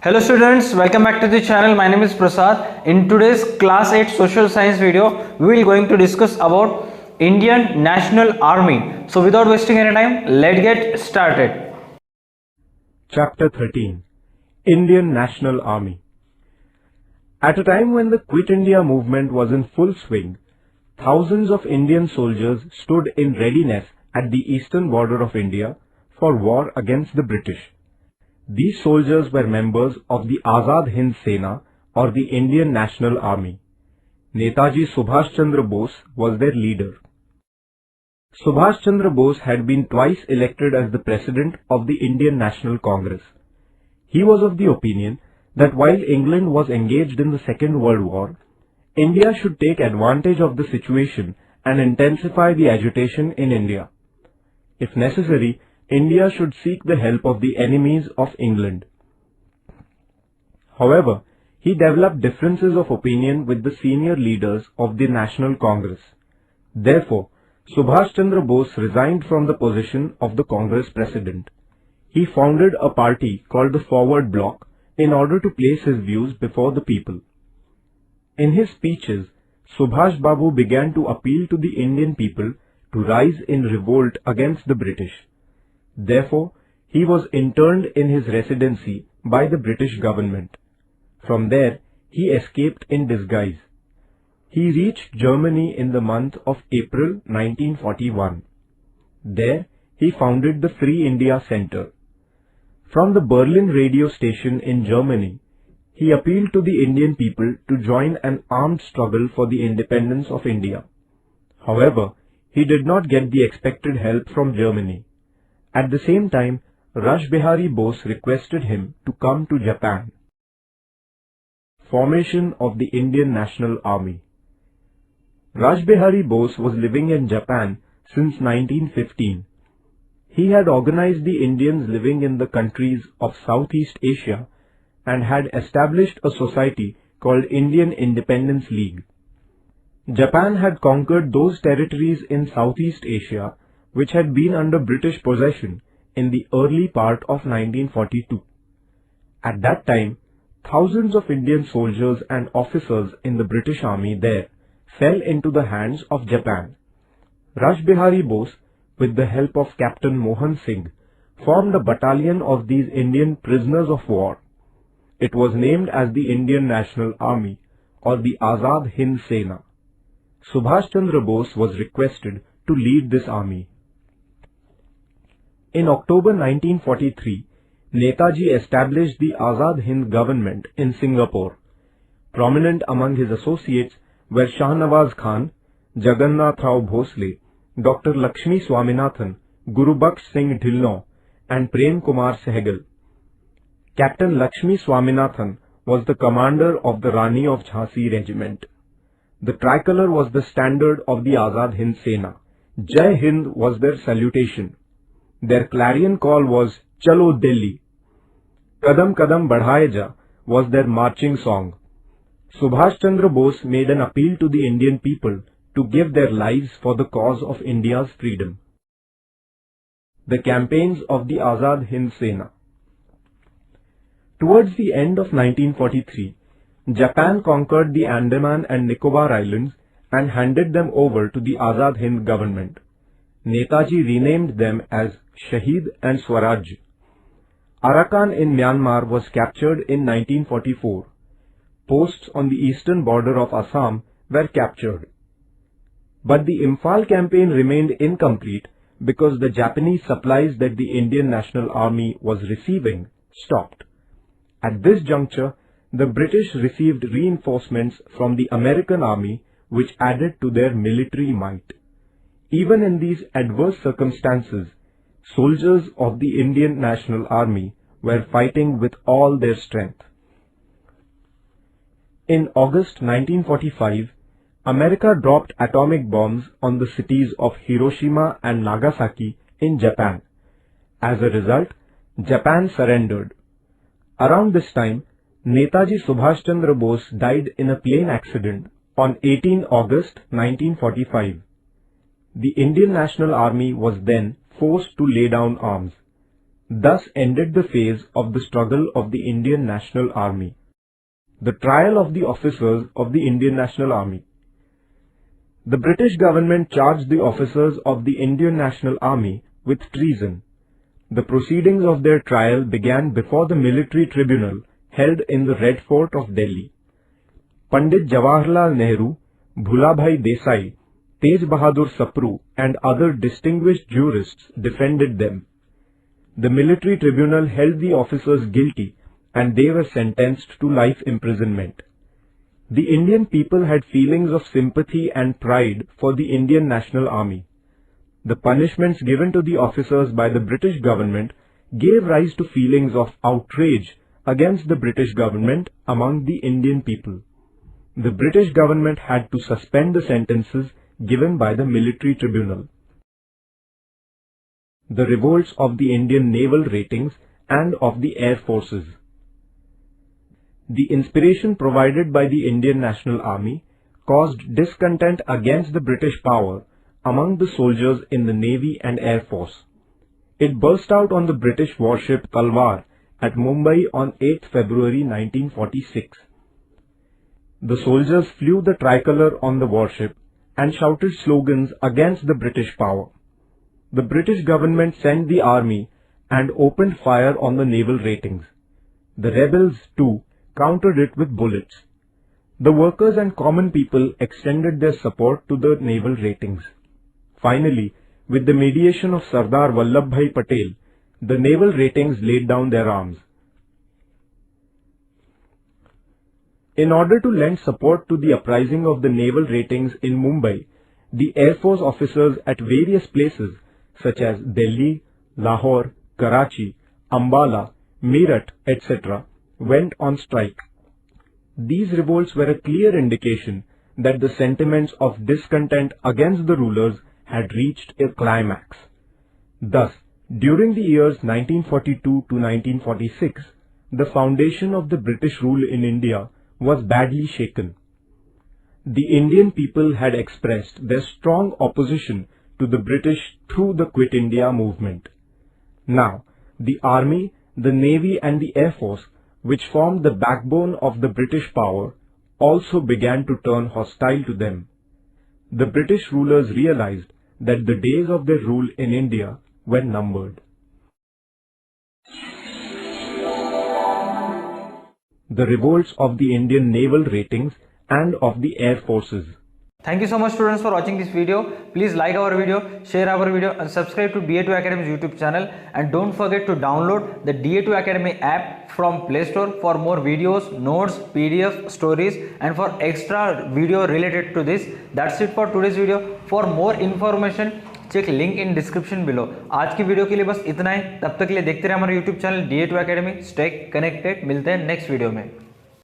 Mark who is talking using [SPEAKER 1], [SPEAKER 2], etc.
[SPEAKER 1] Hello students, welcome back to the channel. My name is Prasad. In today's class 8 social science video, we will going to discuss about Indian National Army. So without wasting any time, let's get started.
[SPEAKER 2] Chapter 13 Indian National Army. At a time when the Quit India movement was in full swing, thousands of Indian soldiers stood in readiness at the eastern border of India for war against the British. These soldiers were members of the Azad Hind Sena or the Indian National Army. Netaji Subhash Chandra Bose was their leader. Subhash Chandra Bose had been twice elected as the president of the Indian National Congress. He was of the opinion that while England was engaged in the Second World War, India should take advantage of the situation and intensify the agitation in India. If necessary, India should seek the help of the enemies of England. However, he developed differences of opinion with the senior leaders of the National Congress. Therefore, Subhash Chandra Bose resigned from the position of the Congress president. He founded a party called the Forward Bloc in order to place his views before the people. In his speeches, Subhash Babu began to appeal to the Indian people to rise in revolt against the British. Therefore, he was interned in his residency by the British government. From there, he escaped in disguise. He reached Germany in the month of April 1941. There, he founded the Free India Center. From the Berlin radio station in Germany, he appealed to the Indian people to join an armed struggle for the independence of India. However, he did not get the expected help from Germany. At the same time, Rash Behari Bose requested him to come to Japan. Formation of the Indian National Army. Rash Behari Bose was living in Japan since 1915. He had organized the Indians living in the countries of Southeast Asia and had established a society called Indian Independence League. Japan had conquered those territories in Southeast Asia which had been under British possession in the early part of 1942. At that time, thousands of Indian soldiers and officers in the British Army there fell into the hands of Japan. Rash Behari Bose, with the help of Captain Mohan Singh, formed a battalion of these Indian prisoners of war. It was named as the Indian National Army or the Azad Hind Sena. Subhash Chandra Bose was requested to lead this army. In October 1943, Netaji established the Azad Hind government in Singapore. Prominent among his associates were Shahnawaz Khan, Jagannath Rao Bhosle, Dr. Lakshmi Swaminathan, Gurubaksh Singh Dhillon, and Prem Kumar Sehgal. Captain Lakshmi Swaminathan was the commander of the Rani of Jhansi regiment. The tricolour was the standard of the Azad Hind Sena. Jai Hind was their salutation. Their clarion call was Chalo Delhi. Kadam Kadam Badhaye Ja was their marching song. Subhash Chandra Bose made an appeal to the Indian people to give their lives for the cause of India's freedom. The campaigns of the Azad Hind Sena. Towards the end of 1943, Japan conquered the Andaman and Nicobar Islands and handed them over to the Azad Hind government. Netaji renamed them as Shaheed and Swaraj. Arakan in Myanmar was captured in 1944. Posts on the eastern border of Assam were captured. But the Imphal campaign remained incomplete because the Japanese supplies that the Indian National Army was receiving stopped. At this juncture, the British received reinforcements from the American Army which added to their military might. Even in these adverse circumstances, soldiers of the Indian National Army were fighting with all their strength. In August 1945, America dropped atomic bombs on the cities of Hiroshima and Nagasaki in Japan. As a result, Japan surrendered. Around this time, Netaji Subhash Chandra Bose died in a plane accident on 18 August 1945. The Indian National Army was then forced to lay down arms. Thus ended the phase of the struggle of the Indian National Army. The trial of the officers of the Indian National Army. The British government charged the officers of the Indian National Army with treason. The proceedings of their trial began before the military tribunal held in the Red Fort of Delhi. Pandit Jawaharlal Nehru, Bhulabhai Desai, Tej Bahadur Sapru and other distinguished jurists defended them. The military tribunal held the officers guilty and they were sentenced to life imprisonment. The Indian people had feelings of sympathy and pride for the Indian National Army. The punishments given to the officers by the British government gave rise to feelings of outrage against the British government among the Indian people. The British government had to suspend the sentences given by the military tribunal. The revolts of the Indian naval ratings and of the air forces. The inspiration provided by the Indian National Army caused discontent against the British power among the soldiers in the Navy and Air Force. It burst out on the British warship Talwar at Mumbai on 8 February 1946. The soldiers flew the tricolour on the warship and shouted slogans against the British power. The British government sent the army and opened fire on the naval ratings. The rebels, too, countered it with bullets. The workers and common people extended their support to the naval ratings. Finally, with the mediation of Sardar Vallabhbhai Patel, the naval ratings laid down their arms. In order to lend support to the uprising of the naval ratings in Mumbai, the Air Force officers at various places such as Delhi, Lahore, Karachi, Ambala, Meerut, etc. went on strike. These revolts were a clear indication that the sentiments of discontent against the rulers had reached a climax. Thus, during the years 1942 to 1946, the foundation of the British rule in India was badly shaken. The Indian people had expressed their strong opposition to the British through the Quit India movement. Now, the Army, the Navy and the Air Force, which formed the backbone of the British power, also began to turn hostile to them. The British rulers realized that the days of their rule in India were numbered. The revolts of the Indian naval ratings and of the air forces.
[SPEAKER 1] Thank you so much students for watching this video. Please like our video, share our video and subscribe to da2 Academy's YouTube channel, and don't forget to download the da2 Academy app from Play Store for more videos, notes, PDF, stories and for extra video related to this. That's it for today's video. For more information check link in description below. आज की video के लिए बस इतना ही. तब तक के लिए देखते रहे हमारे YouTube channel da2 Academy. Stay connected. मिलते हैं नेक्स्ट वीडियो में.